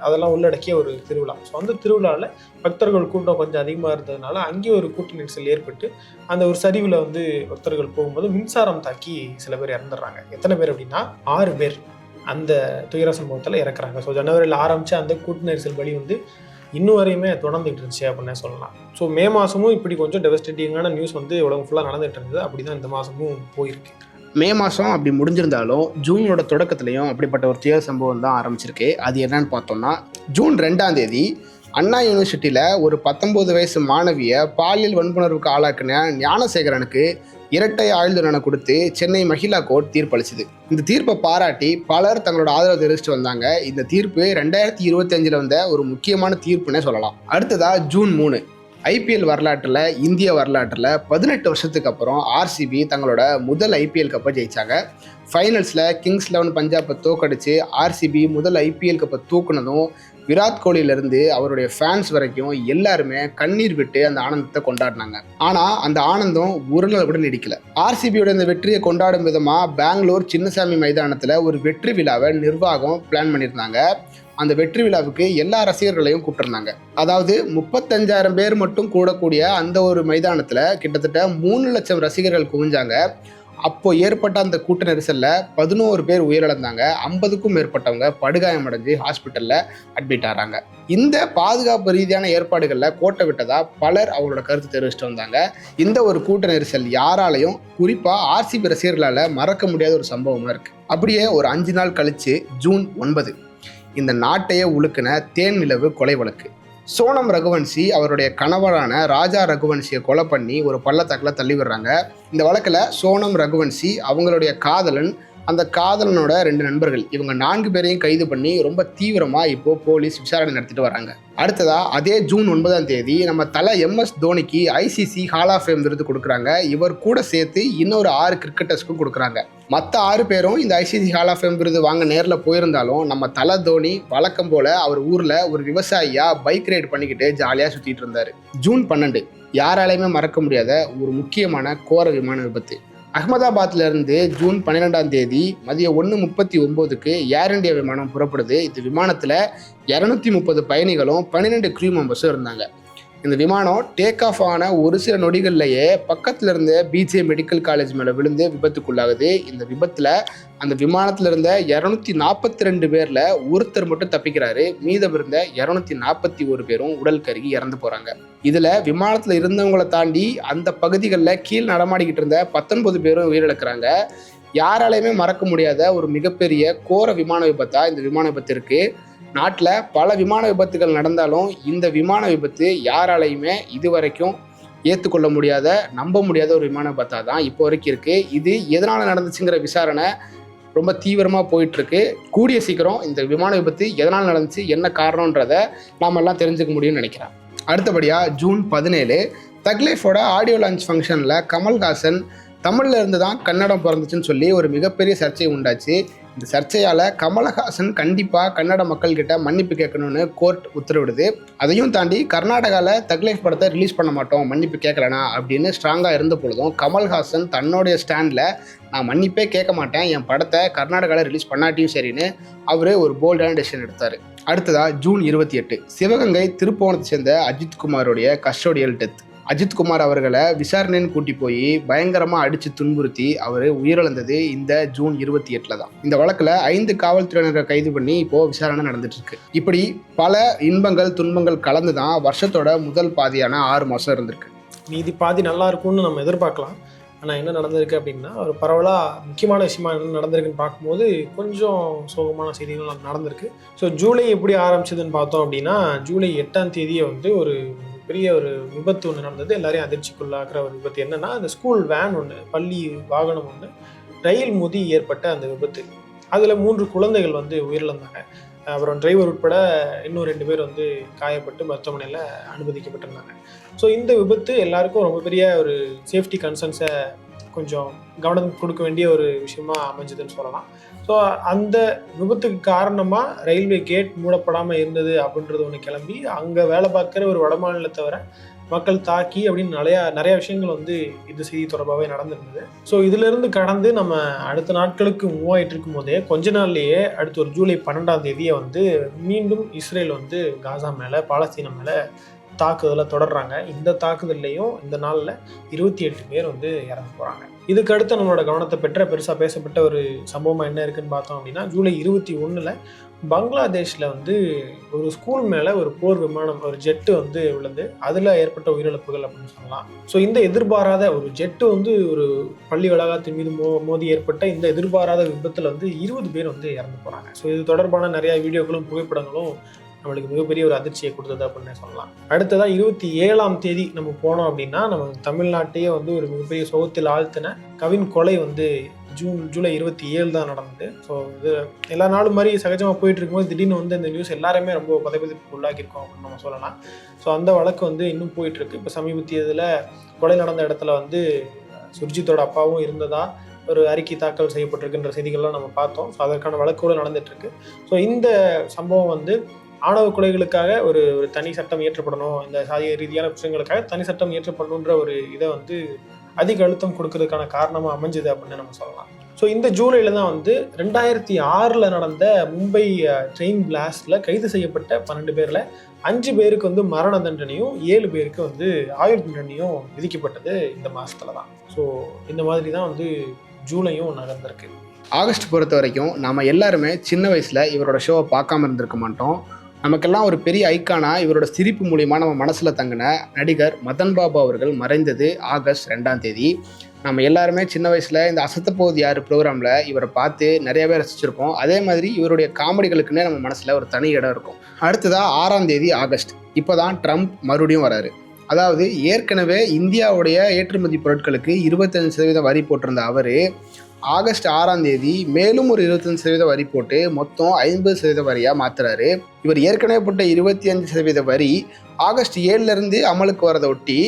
அதெல்லாம் உள்ளடக்கிய ஒரு திருவிழா. ஸோ அந்த திருவிழாவில் பக்தர்கள் கூட்டம் கொஞ்சம் அதிகமாக இருந்ததுனால அங்கேயே ஒரு கூட்ட நெரிசல் ஏற்பட்டு அந்த ஒரு சரிவில் வந்து பக்தர்கள் போகும்போது மின்சாரம் தாக்கி சில பேர் இறந்துடுறாங்க. எத்தனை பேர் அப்படின்னா 6 பேர் அந்த துயர சம்பவத்தில் இறக்குறாங்க. ஸோ ஜனவரியில் ஆரம்பித்த அந்த கூட்ட நெரிசல் வழி வந்து இன்னும் வரையுமே தொடர்ந்துட்டு இருந்துச்சு அப்படின்னு சொல்லலாம். ஸோ மே மாதமும் இப்படி கொஞ்சம் டெவஸ்டேட்டிங்கான நியூஸ் வந்து உலகம் ஃபுல்லாக நடந்துட்டு இருந்தது. அப்படி தான் இந்த மாதமும் போயிருக்கு. மே மாதம் அப்படி முடிஞ்சிருந்தாலும் ஜூனோட தொடக்கத்துலையும் அப்படிப்பட்ட ஒரு துயர சம்பவம் தான் ஆரம்பிச்சிருக்கு. அது என்னன்னு பார்த்தோம்னா, ஜூன் 2ஆம் தேதி அண்ணா யூனிவர்சிட்டியில் ஒரு 19 வயசு மாணவியை பாலியல் வன்புணர்வுக்கு ஆளாக்குன ஞானசேகரனுக்கு இரட்டை ஆயுள் தண்டனை கொடுத்து சென்னை மகிழா கோர்ட் தீர்ப்பளிச்சுது. இந்த தீர்ப்பை பாராட்டி பலர் தங்களோட ஆதரவு தெரிவிச்சுட்டு வந்தாங்க. இந்த தீர்ப்பு 2025 வந்த ஒரு முக்கியமான தீர்ப்புன்னே சொல்லலாம். அடுத்ததா ஜூன் 3, ஐபிஎல் வரலாற்றில், இந்திய வரலாற்றில் 18 வருஷத்துக்கு அப்புறம் ஆர்சிபி தங்களோட முதல் ஐபிஎல் கப்பை ஜெயிச்சாங்க. ஃபைனல்ஸில் கிங்ஸ் 11 பஞ்சாபை தோக்கடிச்சு ஆர்சிபி முதல் ஐபிஎல் கப்பை தூக்குனதும் விராட் கோலியிலேருந்து அவருடைய ஃபேன்ஸ் வரைக்கும் எல்லாருமே கண்ணீர் விட்டு அந்த ஆனந்தத்தை கொண்டாடினாங்க. ஆனால் அந்த ஆனந்தம் ஒரு நாள் கூட நீடிக்கல. ஆர்சிபியோட இந்த வெற்றியை கொண்டாடும் விதமாக பெங்களூர் சின்னசாமி மைதானத்தில் ஒரு வெற்றி விழாவை நிர்வாகம் பிளான் பண்ணியிருந்தாங்க. அந்த வெற்றி விழாவுக்கு எல்லா ரசிகர்களையும் கூப்பிட்டுருந்தாங்க. அதாவது 35,000 பேர் மட்டும் கூடக்கூடிய அந்த ஒரு மைதானத்தில் கிட்டத்தட்ட 3 லட்சம் ரசிகர்கள் குவிஞ்சாங்க. அப்போ ஏற்பட்ட அந்த கூட்ட நெரிசல்ல 11 பேர் உயிரிழந்தாங்க. 50க்கும் மேற்பட்டவங்க படுகாயமடைஞ்சு ஹாஸ்பிட்டல்ல அட்மிட் ஆகிறாங்க. இந்த பாதுகாப்பு ரீதியான ஏற்பாடுகளில் கோட்டை விட்டதா பலர் அவங்களோட கருத்து தெரிவிச்சுட்டு வந்தாங்க. இந்த ஒரு கூட்ட நெரிசல் யாராலையும், குறிப்பாக ஆர்சிபி ரசிகர்களால் மறக்க முடியாத ஒரு சம்பவமா இருக்கு. அப்படியே ஒரு 5 நாள் கழிச்சு ஜூன் 9, இந்த நாட்டையே உலுக்கின தேன் நிலவு கொலை வழக்கு. சோனம் ரகுவன்சி அவருடைய கணவரான ராஜா ரகுவன்சியை கொலை பண்ணி ஒரு பள்ளத்தாக்கில் தள்ளி விடுறாங்க. இந்த வழக்கில் சோனம் ரகுவன்சி, அவங்களுடைய காதலன், அந்த காதலனோட 2 நண்பர்கள், இவங்க 4 பேரையும் கைது பண்ணி ரொம்ப தீவிரமாக இப்போ போலீஸ் விசாரணை நடத்திட்டு வராங்க. அடுத்ததா அதே ஜூன் 9ஆம் தேதி நம்ம தலை MS தோனிக்கு ஐசிசி ஹால் ஆஃப் ஃபேம் விருது கொடுக்குறாங்க. இவர் கூட சேர்த்து இன்னொரு 6 கிரிக்கெட்டர்ஸ்க்கும் கொடுக்குறாங்க. மற்ற 6 பேரும் இந்த ஐசிசி ஹால் ஆஃப் ஃபேம் விருது வாங்க நேரில் போயிருந்தாலும் நம்ம தலை தோனி வழக்கம் போல அவர் ஊரில் ஒரு விவசாயியா பைக் ரைடு பண்ணிக்கிட்டு ஜாலியாக சுற்றிட்டு இருந்தார். ஜூன் 12, யாராலையுமே மறக்க முடியாத ஒரு முக்கியமான கோர விமான விபத்து. அகமதாபாத்ல இருந்து ஜூன் 12ஆம் தேதி மதியம் 1:39க்கு ஏர் இந்தியா விமானம் புறப்படுது. இந்த விமானத்தில் 230 பயணிகளும் 12 க்ரூ மெம்பர்ஸும் இருந்தாங்க. இந்த விமானம் டேக் ஆஃப் ஆன ஒரு சில நொடிகள்லையே பக்கத்தில் இருந்த பிஜே மெடிக்கல் காலேஜ் மேலே விழுந்து விபத்துக்குள்ளாகுது. இந்த விபத்தில் அந்த விமானத்தில் இருந்த 242 பேரில் ஒருத்தர் மட்டும் தப்பிக்கிறாரு. மீதம் இருந்த 241 பேரும் உடல் கருகி இறந்து போகிறாங்க. இதில் விமானத்தில் இருந்தவங்களை தாண்டி அந்த பகுதிகளில் கீழ் நடமாடிக்கிட்டு இருந்த 19 பேரும் உயிரிழக்கிறாங்க. யாராலையுமே மறக்க முடியாத ஒரு மிகப்பெரிய கோர விமான விபத்தாக இந்த விமான விபத்து இருக்குது. நாட்டில் பல விமான விபத்துகள் நடந்தாலும் இந்த விமான விபத்து யாராலையுமே இதுவரைக்கும் ஏற்றுக்கொள்ள முடியாத, நம்ப முடியாத ஒரு விமான விபத்தாக தான் இப்போ வரைக்கும் இருக்குது. இது எதனால் நடந்துச்சுங்கிற விசாரணை ரொம்ப தீவிரமாக போயிட்டுருக்கு. கூடிய சீக்கிரம் இந்த விமான விபத்து எதனால் நடந்துச்சு, என்ன காரணன்றதை நாம் எல்லாம் தெரிஞ்சுக்க முடியும்னு நினைக்கிறேன். அடுத்தபடியாக ஜூன் 17, தக் லைஃபோட ஆடியோ லான்ச் ஃபங்க்ஷனில் கமல்ஹாசன் தமிழில் இருந்து தான் கன்னடம் பிறந்துச்சுன்னு சொல்லி ஒரு மிகப்பெரிய சர்ச்சை உண்டாச்சு. இந்த சர்ச்சையால் கமல்ஹாசன் கண்டிப்பாக கன்னட மக்கள்கிட்ட மன்னிப்பு கேட்கணும்னு கோர்ட் உத்தரவிடுது. அதையும் தாண்டி கர்நாடகாவில் தக் லைஃப் படத்தை ரிலீஸ் பண்ண மாட்டோம் மன்னிப்பு கேட்கலனா அப்படின்னு ஸ்ட்ராங்காக இருந்த பொழுதும் கமல்ஹாசன் தன்னுடைய ஸ்டாண்டில் நான் மன்னிப்பே கேட்க மாட்டேன், என் படத்தை கர்நாடகாவில் ரிலீஸ் பண்ணாட்டியும் சரின்னு அவர் ஒரு போல்டான டெசிஷன் எடுத்தார். அடுத்ததாக ஜூன் 28, சிவகங்கை திருப்போணத்தை சேர்ந்த அஜித்குமாரோடைய கஸ்டோடியல் டெத். அஜித்குமார் அவர்களை விசாரணைன்னு கூட்டி போய் பயங்கரமாக அடித்து துன்புறுத்தி அவர் உயிரிழந்தது இந்த ஜூன் 28 தான். இந்த வழக்கில் 5 காவல்துறையினரை கைது பண்ணி இப்போது விசாரணை நடந்துட்டு இருக்கு. இப்படி பல இன்பங்கள் துன்பங்கள் கலந்து தான் வருஷத்தோட முதல் பாதியான 6 மாதம் இருந்திருக்கு. மீதி பாதி நல்லா இருக்கும்னு நம்ம எதிர்பார்க்கலாம். ஆனால் என்ன நடந்திருக்கு அப்படின்னா, ஒரு பரவலாக முக்கியமான விஷயமா என்ன நடந்திருக்குன்னு பார்க்கும்போது கொஞ்சம் சோகமான செய்திகள் நடந்திருக்கு. ஸோ ஜூலை எப்படி ஆரம்பிச்சதுன்னு பார்த்தோம் அப்படின்னா, ஜூலை 8ஆம் தேதியை வந்து ஒரு பெரிய ஒரு விபத்து ஒன்று நடந்தது. எல்லாரையும் அதிர்ச்சிக்குள்ளாக்குற ஒரு விபத்து. என்னன்னா, அந்த ஸ்கூல் வேன் ஒன்று, பள்ளி வாகனம் ஒன்று ரயில் மோதி ஏற்பட்ட அந்த விபத்து. அதில் 3 குழந்தைகள் வந்து உயிரிழந்தாங்க. அப்புறம் டிரைவர் உட்பட இன்னும் 2 பேர் வந்து காயப்பட்டு மருத்துவமனையில் அனுமதிக்கப்பட்டிருந்தாங்க. ஸோ இந்த விபத்து எல்லாருக்கும் ரொம்ப பெரிய ஒரு சேஃப்டி கன்சர்ன்ஸை கொஞ்சம் கவனம் கொடுக்க வேண்டிய ஒரு விஷயமா அமைஞ்சதுன்னு சொல்லலாம். ஸோ அந்த விபத்துக்கு காரணமாக ரயில்வே கேட் மூடப்படாமல் இருந்தது அப்படின்றது ஒன்று கிளம்பி அங்கே வேலை பார்க்குற ஒரு வடமாநிலத்தவரை மக்கள் தாக்கி அப்படின்னு நிறைய விஷயங்கள் வந்து இந்த செய்தி தொடர்பாகவே நடந்திருந்தது. ஸோ இதிலிருந்து கடந்து நம்ம அடுத்த நாட்களுக்கு மூவ் ஆகிட்டு இருக்கும் போதே கொஞ்ச நாள்லேயே அடுத்து ஒரு ஜூலை 12 வந்து மீண்டும் இஸ்ரேல் வந்து காசா மேலே பாலஸ்தீனம் மேலே தாக்குதலை தொடர்றாங்க. இந்த தாக்குதல்லையும் இந்த நாளில் 28 பேர் வந்து இறந்து போகிறாங்க. இதுக்கு அடுத்து நம்மளோட கவனத்தை பெருசாக பேசப்பட்ட ஒரு சம்பவமாக என்ன இருக்குன்னு பார்த்தோம் அப்படின்னா, ஜூலை 21 பங்களாதேஷில் வந்து ஒரு ஸ்கூல் மேலே ஒரு போர் விமானம், ஒரு ஜெட்டு வந்து விழுந்து அதில் ஏற்பட்ட உயிரிழப்புகள் அப்படின்னு சொல்லலாம். ஸோ இந்த எதிர்பாராத ஒரு ஜெட்டு வந்து ஒரு பள்ளி வளாகத்தின் மீது மோதி ஏற்பட்ட இந்த எதிர்பாராத விபத்தில் வந்து 20 பேர் வந்து இறந்து போகிறாங்க. ஸோ இது தொடர்பான நிறைய வீடியோக்களும் புகைப்படங்களும் நம்மளுக்கு மிகப்பெரிய ஒரு அதிர்ச்சியை கொடுத்தது அப்படின்னு சொல்லலாம். அடுத்ததான் 27 நம்ம போனோம் அப்படின்னா, நம்ம தமிழ்நாட்டையே வந்து ஒரு மிகப்பெரிய சோகத்தில் ஆழ்த்தின கவின் கொலை வந்து ஜூலை 27 தான் நடந்தது. ஸோ இது எல்லா நாளும் மாதிரி சகஜமாக போயிட்டு இருக்கும்போது திடீர்னு வந்து இந்த நியூஸ் எல்லாருமே ரொம்ப பதைப்பதிப்புக்கு உள்ளாக்கியிருக்கோம் அப்படின்னு நம்ம சொல்லலாம். ஸோ அந்த வழக்கு வந்து இன்னும் போயிட்டுருக்கு. இப்போ சமீபத்தியதில் கொலை நடந்த இடத்துல வந்து சுர்ஜித்தோட அப்பாவும் இருந்ததா ஒரு அறிக்கை தாக்கல் செய்யப்பட்டிருக்குன்ற செய்திகள்லாம் நம்ம பார்த்தோம். ஸோ அதற்கான வழக்குகளும் நடந்துட்டுருக்கு. ஸோ இந்த சம்பவம் வந்து ஆணவ கொலைகளுக்காக ஒரு தனி சட்டம் இயற்றப்படணும், இந்த சாதிய ரீதியான விஷயங்களுக்காக தனி சட்டம் இயற்றப்படணுன்ற ஒரு இதை வந்து அதிக அழுத்தம் கொடுக்கறதுக்கான காரணமாக அமைஞ்சுது அப்படின்னு நம்ம சொல்லலாம். ஸோ இந்த ஜூலையில் தான் வந்து 2006 நடந்த மும்பை ட்ரெயின் பிளாஸ்டில் கைது செய்யப்பட்ட 12 பேரில் 5 பேருக்கு வந்து மரண தண்டனையும் 7 பேருக்கு வந்து ஆயுள் தண்டனையும் விதிக்கப்பட்டது இந்த மாதத்துல தான். ஸோ இந்த மாதிரி தான் வந்து ஜூலையும் நகர்ந்திருக்கு. ஆகஸ்ட் பொறுத்த வரைக்கும் நாம் எல்லாருமே சின்ன வயசில் இவரோட ஷோவை பார்க்காம இருந்திருக்க மாட்டோம். நமக்கெல்லாம் ஒரு பெரிய ஐக்கானா இவரோட சிரிப்பு மூலியமாக நம்ம மனசில் தங்கின நடிகர் மதன் பாபு அவர்கள் மறைந்தது ஆகஸ்ட் 2 நம்ம எல்லாருமே சின்ன வயசில் இந்த அசத்தப்போது யார் ப்ரோக்ராமில் இவரை பார்த்து நிறைய பேர் ரசிச்சிருக்கோம். அதே மாதிரி இவருடைய காமெடிகளுக்குன்னே நம்ம மனசில் ஒரு தனி இடம் இருக்கும். அடுத்ததாக 6 ஆகஸ்ட் இப்போ தான் ட்ரம்ப் மறுபடியும் வராரு. அதாவது ஏற்கனவே இந்தியாவுடைய ஏற்றுமதி பொருட்களுக்கு 25% வரி போட்டிருந்த அவர் ஆகஸ்ட் 6 மேலும் ஒரு 25% வரி போட்டு மொத்தம் 50% வரியாக மாற்றுறாரு. இவர் ஏற்கனவே போட்ட 25% வரி ஆகஸ்ட் 7 அமலுக்கு வரதை ஒட்டி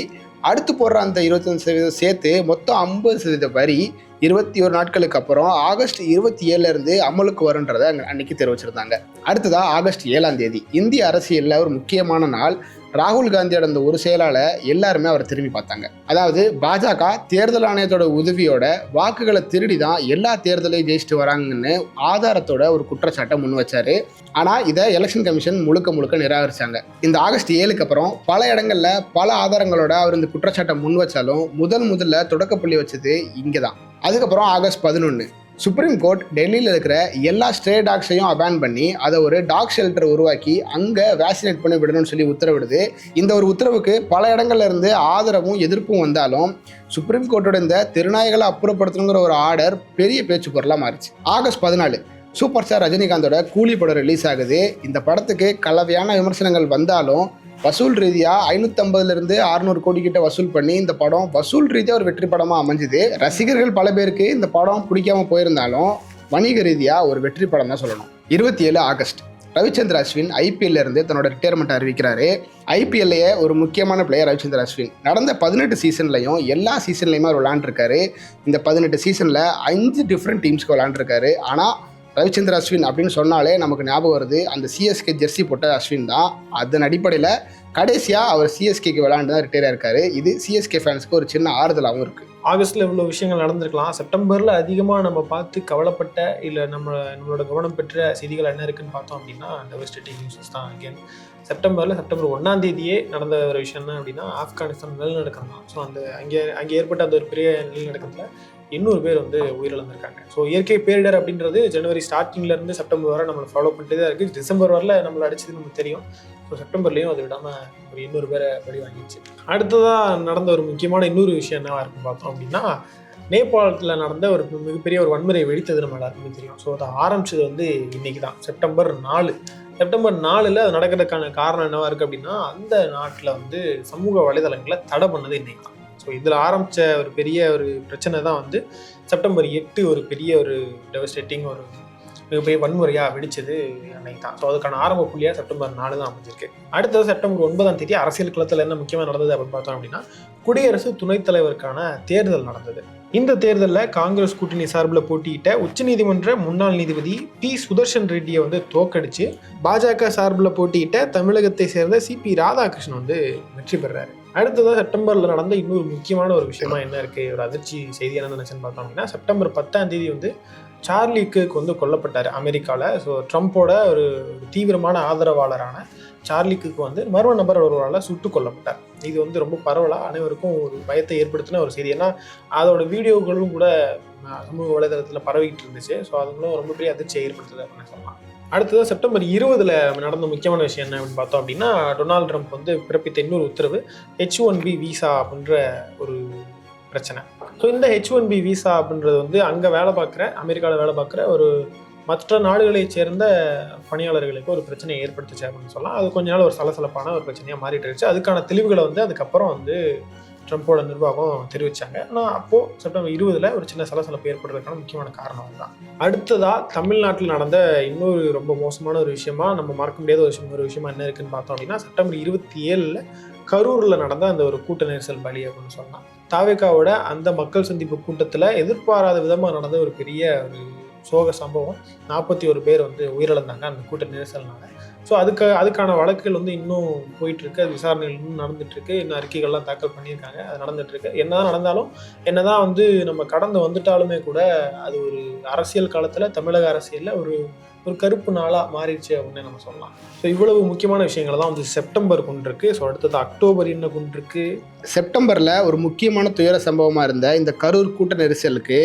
அடுத்து போடுற அந்த 25% சேர்த்து மொத்தம் 50% வரி 21 நாட்களுக்கு அப்புறம் ஆகஸ்ட் 27 அமலுக்கு வரும்ன்றதை அன்னைக்கு தெரிவிச்சிருந்தாங்க. அடுத்ததாக ஆகஸ்ட் 7 இந்திய அரசியலில் ஒரு முக்கியமான நாள். ராகுல் காந்தியோட அந்த ஒரு செயலால் எல்லாருமே அவரை திரும்பி பார்த்தாங்க. அதாவது பாஜக தேர்தல் ஆணையத்தோட உதவியோட வாக்குகளை திருடி தான் எல்லா தேர்தலையும் ஜெயிச்சுட்டு வராங்கன்னு ஆதாரத்தோட ஒரு குற்றச்சாட்டை முன் வச்சாரு. ஆனால் இதை எலெக்ஷன் கமிஷன் முழுக்க நிராகரிச்சாங்க. இந்த ஆகஸ்ட் 7 அப்புறம் பல இடங்கள்ல பல ஆதாரங்களோட அவர் இந்த குற்றச்சாட்டை முன் வச்சாலும் முதல்ல தொடக்கப்பள்ளி வச்சது இங்கே தான். அதுக்கப்புறம் ஆகஸ்ட் 11 சுப்ரீம் கோர்ட் டெல்லியில் இருக்கிற எல்லா ஸ்ட்ரே டாக்ஸையும் அபேன் பண்ணி அதை ஒரு டாக் ஷெல்டர் உருவாக்கி அங்கே வேக்சினேட் பண்ணி விடணும்னு சொல்லி உத்தரவிடுது. இந்த ஒரு உத்தரவுக்கு பல இடங்கள்ல இருந்து ஆதரவும் எதிர்ப்பும் வந்தாலும் சுப்ரீம் கோர்ட்டோட இந்த திருநாய்களை அப்புறப்படுத்தணுங்கிற ஒரு ஆர்டர் பெரிய பேச்சு பொருளாக மாறிச்சு. ஆகஸ்ட் 14 சூப்பர் ஸ்டார் ரஜினிகாந்தோட கூலி படம் ரிலீஸ் ஆகுது. இந்த படத்துக்கு கலவையான விமர்சனங்கள் வந்தாலும் வசூல் ரீதியாக 550 600 கோடி கிட்ட வசூல் பண்ணி இந்த படம் வசூல் ரீதியாக ஒரு வெற்றி படமாக அமைஞ்சுது. ரசிகர்கள் பல பேருக்கு இந்த படம் பிடிக்காம போயிருந்தாலும் வணிக ரீதியாக ஒரு வெற்றி படம் தான் சொல்லணும். 27 ஆகஸ்ட் ரவிச்சந்திர அஸ்வின் ஐபிஎல்ல இருந்து தன்னோட ரிட்டையர்மெண்ட் அறிவிக்கிறாரு. ஐபிஎல்லையே ஒரு முக்கியமான பிளேயர் ரவிச்சந்திர அஸ்வின். நடந்த 18 சீசன்லையும் எல்லா சீசன்லையுமே அவர் விளாண்டுருக்காரு. இந்த 18 சீசனில் 5 டிஃப்ரெண்ட் டீம்ஸ்க்கு விளாண்டுருக்காரு. ஆனால் ரவிச்சந்திர அஸ்வின் அப்படின்னு சொன்னாலே நமக்கு ஞாபகம் வருது அந்த சிஎஸ்கே ஜெர்சி போட்ட அஸ்வின் தான். அதன் அடிப்படையில் கடைசியாக அவர் சிஎஸ்கேக்கு விளையாண்டு தான் ரிட்டையர் ஆயிருக்காரு. இது சிஎஸ்கே ஃபேன்ஸ்க்கு ஒரு சின்ன ஆறுதலாகவும் இருக்குது. ஆகஸ்ட்டில் இவ்வளோ விஷயங்கள் நடந்திருக்கலாம். செப்டம்பரில் அதிகமாக நம்ம பார்த்து கவலைப்பட்ட இல்லை நம்மளோட கவனம் பெற்ற செய்திகள் என்ன இருக்குன்னு பார்த்தோம் அப்படின்னா டெவஸ்டேட்டிங் நியூஸஸ் தான். அகேன் செப்டம்பர் 1 நடந்த ஒரு விஷயம் என்ன அப்படின்னா ஆப்கானிஸ்தான் நிலநடுக்கம் தான். ஸோ அங்கே ஏற்பட்ட அந்த ஒரு பெரிய நிலநடுக்கத்தில் 800 பேர் வந்து உயிரிழந்திருக்காங்க. ஸோ இயற்கை பேரிடர் அப்படின்றது ஜனவரி ஸ்டார்டிங்லேருந்து செப்டம்பர் வரை நம்மளை ஃபாலோ பண்ணிட்டு தான் இருக்குது. டிசம்பர் வரல நம்மளை அடிச்சது நமக்கு தெரியும். ஸோ செப்டம்பர்லேயும் அது விடாமல் ஒரு 800 பேரை பலி வாங்கிடுச்சு. அடுத்ததாக நடந்த ஒரு முக்கியமான இன்னொரு விஷயம் என்னவா இருக்குன்னு பார்த்தோம் அப்படின்னா நேபாளத்தில் நடந்த ஒரு மிகப்பெரிய ஒரு வன்முறை வெடித்தது நம்ம எல்லாருக்குமே தெரியும். ஸோ அதை ஆரம்பிச்சது வந்து இன்னைக்கு தான் செப்டம்பர் 4 அது நடக்கிறதுக்கான காரணம் என்னவா இருக்குது அப்படின்னா அந்த நாட்டில் வந்து சமூக வலைதளங்களை தடை பண்ணது இன்னைக்கு தான். ஸோ இதில் ஆரம்பித்த ஒரு பெரிய ஒரு பிரச்சனை தான் வந்து செப்டம்பர் 8 ஒரு பெரிய ஒரு டெவஸ்டேட்டிங் ஒரு மிகப்பெரிய வன்முறையாக வெடிச்சது அன்னைக்கு தான். ஸோ அதுக்கான ஆரம்ப புள்ளியாக செப்டம்பர் 4 தான் அமைஞ்சிருக்கு. அடுத்தது செப்டம்பர் 9 அரசியல் களத்தில் என்ன முக்கியமாக நடந்தது அப்படின்னு பார்த்தோம் அப்படின்னா, குடியரசு துணைத் தலைவருக்கான தேர்தல் நடந்தது. இந்த தேர்தலில் காங்கிரஸ் கூட்டணி சார்பில் போட்டியிட்ட உச்சநீதிமன்ற முன்னாள் நீதிபதி பி சுதர்ஷன் ரெட்டியை வந்து தோக்கடிச்சு பாஜக சார்பில் போட்டியிட்ட தமிழகத்தை சேர்ந்த சிபி ராதாகிருஷ்ணன் வந்து வெற்றி பெறாரு. அடுத்ததான் செப்டம்பர்ல நடந்த இன்னொரு முக்கியமான ஒரு விஷயமா என்ன இருக்கு, ஒரு அதிர்ச்சி செய்தி என்ன நினைச்சுன்னு பார்த்தோம் அப்படின்னா, செப்டம்பர் 10 வந்து சார்லி கிர்க் வந்து கொல்லப்பட்டார் அமெரிக்காவில். ஸோ ட்ரம்ப்போட ஒரு தீவிரமான ஆதரவாளரான சார்லி கிர்க் வந்து மர்ம நபர் ஒருவரால் சுட்டு கொல்லப்பட்டார். இது வந்து ரொம்ப பரவலாக அனைவருக்கும் ஒரு பயத்தை ஏற்படுத்தின ஒரு செய்தி. ஏன்னா அதோட வீடியோக்களும் கூட சமூக வலைதளத்தில் பரவிக்கிட்டு இருந்துச்சு. ஸோ அதுங்களும் ரொம்ப பெரிய அதிர்ச்சியை ஏற்படுத்துது அப்படின்னு சொல்லலாம். அடுத்தது செப்டம்பர் 20 நடந்த முக்கியமான விஷயம் என்ன அப்படின்னு பார்த்தோம் அப்படின்னா, டொனால்டு ட்ரம்ப் வந்து பிறப்பித்த இன்னொரு உத்தரவு H1B விசா அப்படின்ற ஒரு பிரச்சனை. ஸோ இந்த H1B விசா அப்படின்றது வந்து அங்கே வேலை பார்க்குற, அமெரிக்காவில் வேலை பார்க்குற ஒரு மற்ற நாடுகளைச் சேர்ந்த பணியாளர்களுக்கு ஒரு பிரச்சனையை ஏற்படுத்துச்சு அப்படின்னு சொல்லலாம். அது கொஞ்ச நாள் ஒரு சலசலப்பான ஒரு பிரச்சனையாக மாறிட்டு இருந்துச்சு. அதுக்கான தெளிவுகளை வந்து அதுக்கப்புறம் வந்து ட்ரம்ப்போட நிர்வாகம் தெரிவித்தாங்க. ஆனால் அப்போது செப்டம்பர் 20 ஒரு சின்ன சலசலப்பு ஏற்படுறதுக்கான முக்கியமான காரணம் அதுதான். அடுத்ததாக தமிழ்நாட்டில் நடந்த இன்னொரு ரொம்ப மோசமான ஒரு விஷயமா, நம்ம மறக்க முடியாத ஒரு விஷயமா என்ன இருக்குன்னு பார்த்தோம் அப்படின்னா, செப்டம்பர் 27 கரூரில் நடந்த அந்த ஒரு கூட்ட நெரிசல் பலி அப்படின்னு சொல்லலாம். தாவேகாவோட அந்த மக்கள் சந்திப்பு கூட்டத்தில் எதிர்பாராத விதமாக நடந்த ஒரு பெரிய ஒரு சோக சம்பவம். 41 பேர் வந்து உயிரிழந்தாங்க அந்த கூட்ட நெரிசல்னால. ஸோ அதுக்கான வழக்குகள் வந்து இன்னும் போயிட்டுருக்கு, அது விசாரணைகள் இன்னும் நடந்துட்டுருக்கு, இன்னும் அறிக்கைகள்லாம் தாக்கல் பண்ணியிருக்காங்க, அது நடந்துட்டுருக்கு. என்னதான் நடந்தாலும், என்னதான் வந்து நம்ம கடந்து வந்துட்டாலுமே கூட அது ஒரு அரசியல் காலத்தில் தமிழக அரசியலில் ஒரு கருப்பு நாளாக மாறிடுச்சு அப்படின்னு நம்ம சொல்லலாம். ஸோ இவ்வளவு முக்கியமான விஷயங்களை தான் வந்து செப்டம்பர் கொண்டிருக்கு. ஸோ அடுத்தது அக்டோபர் என்ன கொண்டிருக்கு. செப்டம்பரில் ஒரு முக்கியமான துயர சம்பவமாக இருந்த இந்த கரூர் கூட்ட நெரிசலுக்கு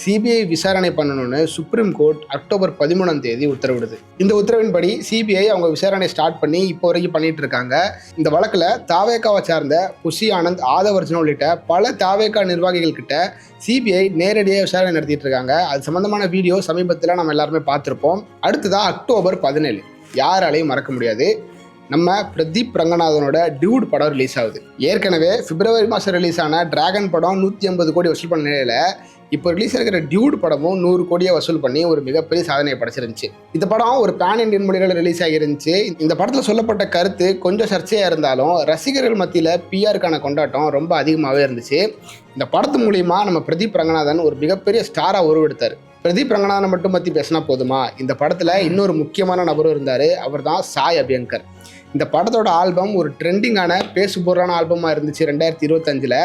சிபிஐ விசாரணை பண்ணணும்னு சுப்ரீம் கோர்ட் அக்டோபர் 13 உத்தரவிடுது. இந்த உத்தரவின்படி சிபிஐ அவங்க விசாரணை ஸ்டார்ட் பண்ணி இப்போ வரைக்கும் பண்ணிட்டு இருக்காங்க. இந்த வழக்கில் தாவேகாவை சார்ந்த புஷி ஆனந்த், ஆதவர்ஜன் உள்ளிட்ட பல தாவேகா நிர்வாகிகள் கிட்ட சிபிஐ நேரடியாக விசாரணை நடத்திட்டு இருக்காங்க. அது சம்பந்தமான வீடியோ சமீபத்தில் நம்ம எல்லாருமே பார்த்துருப்போம். அடுத்ததான் அக்டோபர் 17 யாராலையும் மறக்க முடியாது, நம்ம பிரதீப் ரங்கநாதனோட டியூட் படம் ரிலீஸ் ஆகுது. ஏற்கனவே பிப்ரவரி மாதம் ரிலீஸ் ஆன டிராகன் படம் 150 கோடி வசூல் பண்ண நிலையில் இப்போ ரிலீஸ் இருக்கிற டியூட் படமும் 100 கோடியை வசூல் பண்ணி ஒரு மிகப்பெரிய சாதனையை படைச்சிருந்துச்சு. இந்த படம் ஒரு பேன் இண்டியன் மொழிகளில் ரிலீஸ் ஆகிருந்துச்சு. இந்த படத்தில் சொல்லப்பட்ட கருத்து கொஞ்சம் சர்ச்சையாக இருந்தாலும் ரசிகர்கள் மத்தியில் பிஆருக்கான கொண்டாட்டம் ரொம்ப அதிகமாகவே இருந்துச்சு. இந்த படத்து மூலிமா நம்ம பிரதீப் ரங்கநாதன் ஒரு மிகப்பெரிய ஸ்டாராக உருவெடுத்தார். பிரதீப் ரங்கநாதனை மட்டும் பற்றி பேசினா போதுமா, இந்த படத்தில் இன்னொரு முக்கியமான நபரும் இருந்தார். அவர் தான் சாய் அபியங்கர். இந்த படத்தோட ஆல்பம் ஒரு ட்ரெண்டிங்கான பேசுபொருளான ஆல்பமாக இருந்துச்சு 2025.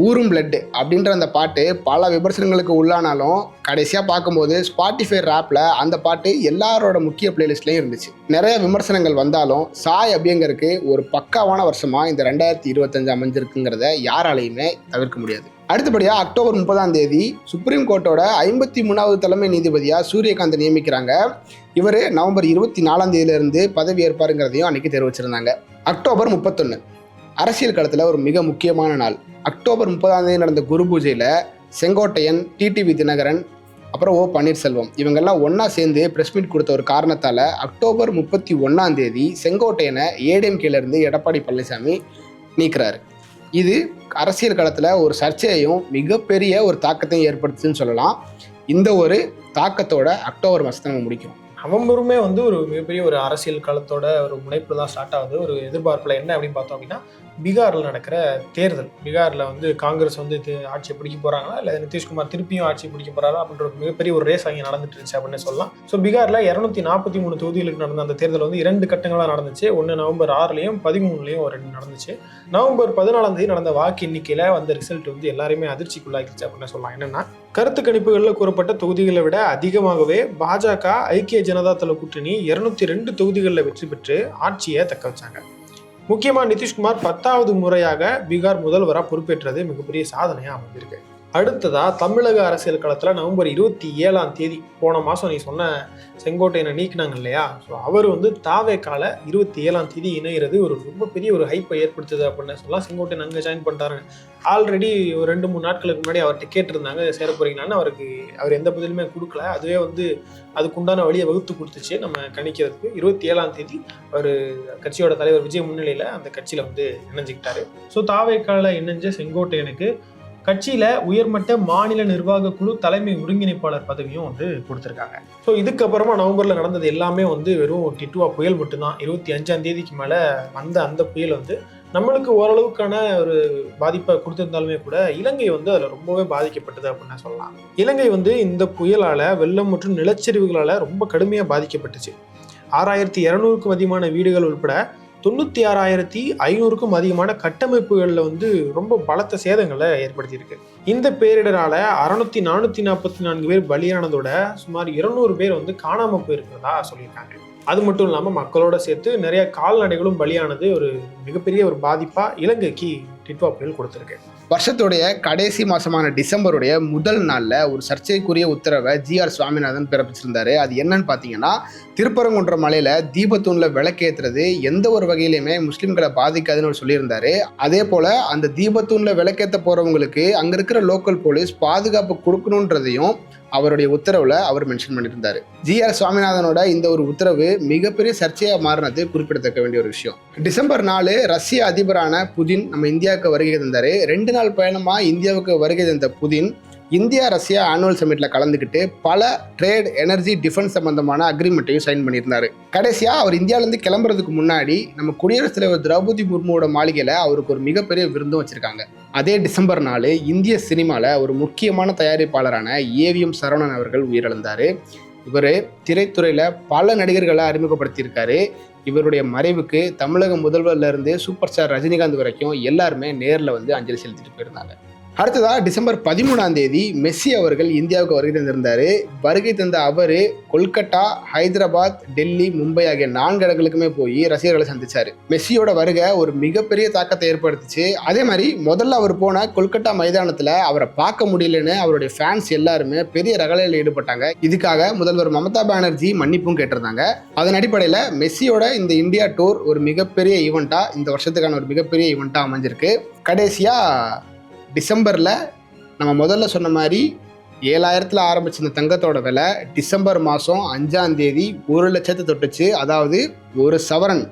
ஊரும் பிளட் அப்படின்ற அந்த பாட்டு பல விமர்சனங்களுக்கு உள்ளானாலும் கடைசியாக பார்க்கும்போது ஸ்பாட்டிஃபை ராப்பில் அந்த பாட்டு எல்லாரோட முக்கிய பிளேலிஸ்ட்லேயும் இருந்துச்சு. நிறைய விமர்சனங்கள் வந்தாலும் சாய் அபியங்கருக்கு ஒரு பக்காவான வருஷமாக இந்த 2025 அமைஞ்சிருக்குங்கிறத யாராலையுமே தவிர்க்க முடியாது. அடுத்தபடியாக அக்டோபர் 30 சுப்ரீம் கோர்ட்டோட 53வது தலைமை நீதிபதியாக சூரியகாந்த் நியமிக்கிறாங்க. இவர் நவம்பர் 24 பதவி ஏற்பாருங்கிறதையும் அன்றைக்கி தெரிவிச்சிருந்தாங்க. அக்டோபர் 31 அரசியல் களத்தில் ஒரு மிக முக்கியமான நாள். அக்டோபர் 30 நடந்த குரு பூஜையில் செங்கோட்டையன், டிடிவி தினகரன், அப்புறம் பன்னீர்செல்வம் இவங்கெல்லாம் ஒன்றா சேர்ந்து ப்ரெஸ் மீட் கொடுத்த ஒரு காரணத்தால் அக்டோபர் 31 செங்கோட்டையனை ஏடிஎம்கேலேருந்து எடப்பாடி பழனிசாமி நீக்கிறாரு. இது அரசியல் களத்தில் ஒரு சர்ச்சையையும் மிகப்பெரிய ஒரு தாக்கத்தையும் ஏற்படுத்துன்னு சொல்லலாம். இந்த ஒரு தாக்கத்தோட அக்டோபர் மாதத்தை நம்ம முடிக்கிறோம். நவம்பருமே வந்து ஒரு மிகப்பெரிய ஒரு அரசியல் காலத்தோட ஒரு முனைப்பு தான் ஸ்டார்ட் ஆகுது. ஒரு எதிர்பார்ப்பில் என்ன அப்படின்னு பார்த்தோம் அப்படின்னா, பீகாரில் நடக்கிற தேர்தல். பீகாரில் வந்து காங்கிரஸ் வந்து ஆட்சியை பிடிக்க போகிறாங்களா, இல்லை நிதிஷ்குமார் திருப்பியும் ஆட்சி பிடிக்க போகிறாரா அப்படின்ற ஒரு மிகப்பெரிய ஒரு ரேஸ் அங்கே நடந்துட்டு இருந்துச்சு அப்படின்னு சொல்லலாம். ஸோ பீகாரில் 243 தொகுதிகளுக்கு நடந்த அந்த தேர்தல் வந்து 2 கட்டங்களாக நடந்துச்சு. ஒன்று நவம்பர் 6 13 ஒரு 2 நடந்துச்சு. நவம்பர் 14 நடந்த வாக்கு எண்ணிக்கையில் வந்த ரிசல்ட் வந்து எல்லாருமே அதிர்ச்சிக்குள்ளாக்கிச்சு அப்படின்னு சொல்லலாம். என்னன்னா, கருத்து கணிப்புகளில் கூறப்பட்ட தொகுதிகளை விட அதிகமாகவே பாஜக ஐக்கிய ஜனதா தள கூட்டணி 202 தொகுதிகளில் வெற்றி பெற்று ஆட்சியை தக்க வச்சாங்க. முக்கியமாக நிதிஷ்குமார் 10வது முறையாக பீகார் முதல்வராக பொறுப்பேற்றது மிகப்பெரிய சாதனையாக அமைந்திருக்கு. அடுத்ததாக தமிழக அரசியல் களத்தில் நவம்பர் 27 போன மாதம் நீ சொன்ன செங்கோட்டையனை நீக்கினாங்க இல்லையா, ஸோ அவர் வந்து தாவேகால 27 இணைகிறது ஒரு ரொம்ப பெரிய ஒரு ஹைப்பை ஏற்படுத்துது அப்படின்னு சொல்லலாம். செங்கோட்டையன் அங்கே ஜாயின் பண்ணிட்டாரு. ஆல்ரெடி ஒரு 2-3 நாட்களுக்கு முன்னாடி அவர்கிட்ட கேட்டிருந்தாங்க சேர போறீங்களான்னு. அவர் எந்த பதிலுமே கொடுக்கல. அதுவே வந்து அதுக்குண்டான வழியை வகுத்து கொடுத்துச்சு நம்ம கணிக்கிறதுக்கு. 27 அவர் கட்சியோட தலைவர் விஜய் முன்னிலையில் அந்த கட்சியில் வந்து இணைஞ்சிக்கிட்டாரு. ஸோ தாவேகால இணைஞ்ச செங்கோட்டையனுக்கு கட்சியில உயர்மட்ட மாநில நிர்வாக குழு தலைமை ஒருங்கிணைப்பாளர் பதவியும் வந்து கொடுத்திருக்காங்க. ஸோ இதுக்கப்புறமா நவம்பர்ல நடந்தது எல்லாமே வந்து வெறும் டிட்டுவா புயல் மட்டும்தான். 25ஆம் தேதிக்கு மேல வந்த அந்த புயல் வந்து நம்மளுக்கு ஓரளவுக்கான ஒரு பாதிப்பை கொடுத்திருந்தாலுமே கூட இலங்கை வந்து அதுல ரொம்பவே பாதிக்கப்பட்டது அப்படின்னு சொல்லலாம். இலங்கை வந்து இந்த புயலால வெள்ளம் மற்றும் நிலச்சரிவுகளால ரொம்ப கடுமையா பாதிக்கப்பட்டுச்சு. 6200க்கும் அதிகமான வீடுகள் உட்பட 96,500க்கும் அதிகமான கட்டமைப்புகளில் வந்து ரொம்ப பலத்த சேதங்களை ஏற்படுத்தியிருக்கு. இந்த பேரிடரால 444 பேர் பலியானதோட சுமார் 200 பேர் வந்து காணாம போயிருக்கிறதா சொல்லியிருக்காங்க. அது மட்டும் இல்லாமல் மக்களோட சேர்த்து நிறைய கால்நடைகளும் பலியானது ஒரு மிகப்பெரிய ஒரு பாதிப்பா இலங்கைக்கு டிட்வா புயல் கொடுத்திருக்கு. வருஷத்துடைய கடைசி மாசமான டிசம்பருடைய முதல் நாள்ல ஒரு சர்ச்சைக்குரிய உத்தரவை GR சுவாமிநாதன் பிறப்பிச்சிருந்தாரு. அது என்னன்னு பாத்தீங்கன்னா, திருப்பரங்குன்ற மலையில தீபத்தூண்ல விளக்கேற்றுறது எந்த ஒரு வகையிலுமே முஸ்லிம்களை பாதிக்காதுன்னு சொல்லியிருந்தாரு. அதே போல அந்த தீபத்தூண்ல விளக்கேற்ற போறவங்களுக்கு அங்க இருக்கிற லோக்கல் போலீஸ் பாதுகாப்பு கொடுக்கணுன்றதையும் அவருடைய உத்தரவுல அவர் மென்ஷன் பண்ணியிருந்தாரு. GR சுவாமிநாதனோட இந்த ஒரு உத்தரவு மிகப்பெரிய சர்ச்சையா மாறினது குறிப்பிடத்தக்க வேண்டிய ஒரு விஷயம். டிசம்பர் 4 ரஷ்ய அதிபரான புதின் நம்ம இந்தியாவுக்கு வருகை தந்தாரு. 2 நாள் பயணமா இந்தியாவுக்கு வருகை தந்த புதின் இந்தியா ரஷ்யா ஆனுவல் சமிட்ல கலந்துக்கிட்டு பல ட்ரேட், எனர்ஜி, டிஃபென்ஸ் சம்பந்தமான அக்ரிமெண்ட்டையும் சைன் பண்ணியிருந்தாரு. கடைசியா அவர் இந்தியாவிலேருந்து கிளம்புறதுக்கு முன்னாடி நம்ம குடியரசுத் தலைவர் திரௌபதி முர்முவோட மாளிகையில அவருக்கு ஒரு மிகப்பெரிய விருந்தும் வச்சிருக்காங்க. அதே டிசம்பர் 4 இந்திய சினிமால ஒரு முக்கியமான தயாரிப்பாளரான AVM சரவணன் அவர்கள் உயிரிழந்தாரு. இவர் திரைத்துறையில பல நடிகர்களை அறிமுகப்படுத்தியிருக்காரு. இவருடைய மறைவுக்கு தமிழக முதல்வர்ல இருந்து சூப்பர் ஸ்டார் ரஜினிகாந்த் வரைக்கும் எல்லாருமே நேரில் வந்து அஞ்சலி செலுத்திட்டு போயிருந்தாங்க. அடுத்ததா டிசம்பர் 13ஆம் தேதி மெஸ்ஸி அவர்கள் இந்தியாவுக்கு வருகை தந்திருந்தாரு. வருகை தந்த அவரு கொல்கட்டா, ஹைதராபாத், டெல்லி, மும்பை ஆகிய 4 இடங்களுக்குமே போய் ரசிகர்களை சந்திச்சாரு. மெஸ்ஸியோட வருகை ஒரு மிகப்பெரிய தாக்கத்தை ஏற்படுத்துச்சு. அதே மாதிரி முதல்ல அவர் போன கொல்கட்டா மைதானத்துல அவரை பார்க்க முடியலன்னு அவருடைய ஃபேன்ஸ் எல்லாருமே பெரிய ரகளையில் ஈடுபட்டாங்க. இதுக்காக முதல்வர் மமதா பானர்ஜி மன்னிப்பும் கேட்டிருந்தாங்க. அதன் அடிப்படையில் மெஸ்ஸியோட இந்த இந்தியா டூர் ஒரு மிகப்பெரிய ஈவெண்ட்டா, இந்த வருஷத்துக்கான ஒரு மிகப்பெரிய ஈவெண்ட்டா அமைஞ்சிருக்கு. கடைசியா டிசம்பரில் நம்ம முதல்ல சொன்ன மாதிரி 7,000ல் ஆரம்பிச்ச இந்த தங்கத்தோட விலை டிசம்பர் மாதம் 5ஆம் தேதி 1 லட்சத்தை தொட்டுச்சு. அதாவது ஒரு சவரன்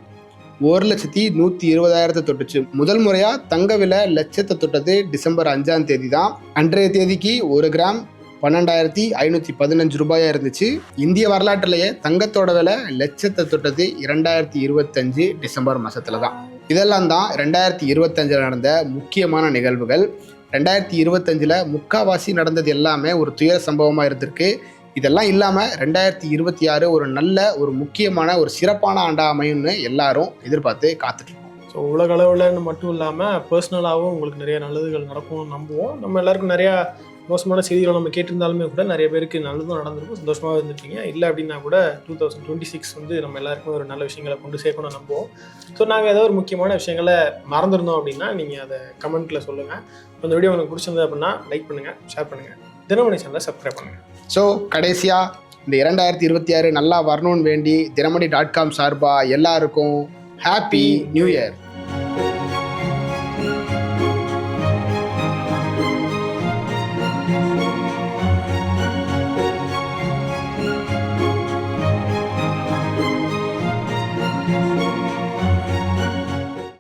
1,120,000 தொட்டுச்சு. முதல் முறையாக தங்க விலை லட்சத்தை தொட்டது டிசம்பர் 5ஆம் தேதி தான். அன்றைய தேதிக்கு 1 கிராம் 12,515 ரூபாயா இருந்துச்சு. இந்திய வரலாற்றிலேயே தங்கத்தோட விலை லட்சத்தை தொட்டது 2025 டிசம்பர் மாசத்துல தான். இதெல்லாம் தான் 2025 நடந்த முக்கியமான நிகழ்வுகள். 2025 முக்காவாசி நடந்தது எல்லாமே ஒரு துயர சம்பவமா இருந்திருக்கு. இதெல்லாம் இல்லாமல் 2026 ஒரு நல்ல ஒரு முக்கியமான ஒரு சிறப்பான ஆண்டா அமையும்னு எல்லாரும் எதிர்பார்த்து காத்துட்டு இருக்கோம். ஸோ உலக அளவில் மட்டும் இல்லாமல் பர்சனலாகவும் உங்களுக்கு நிறைய நல்லதுகள் நடக்கும்னு நம்புவோம். நம்ம எல்லாருக்கும் நிறையா மோசமான செய்திகளை நம்ம கேட்டிருந்தாலுமே கூட நிறைய பேருக்கு நல்லதும் நடந்திருக்கும், சந்தோஷமாக இருந்துருக்கீங்க. இல்லை அப்படின்னா கூட 2026 வந்து நம்ம எல்லாருக்குமே ஒரு நல்ல விஷயங்களை கொண்டு சேர்க்கணும்னு நம்புவோம். ஸோ நாங்கள் ஏதோ ஒரு முக்கியமான விஷயங்களை மறந்துருந்தோம் அப்படின்னா நீங்கள் அதை கமெண்ட்டில் சொல்லுங்கள். இந்த வீடியோ உங்களுக்கு பிடிச்சிருந்தது அப்படின்னா லைக் பண்ணுங்கள், ஷேர் பண்ணுங்கள், தினமணி சேனலை சப்ஸ்கிரைப் பண்ணுங்கள். ஸோ கடைசியாக இந்த 2026 நல்லா வரணும்னு வேண்டி தினமணி.com சார்பாக எல்லாருக்கும் ஹாப்பி நியூ இயர்.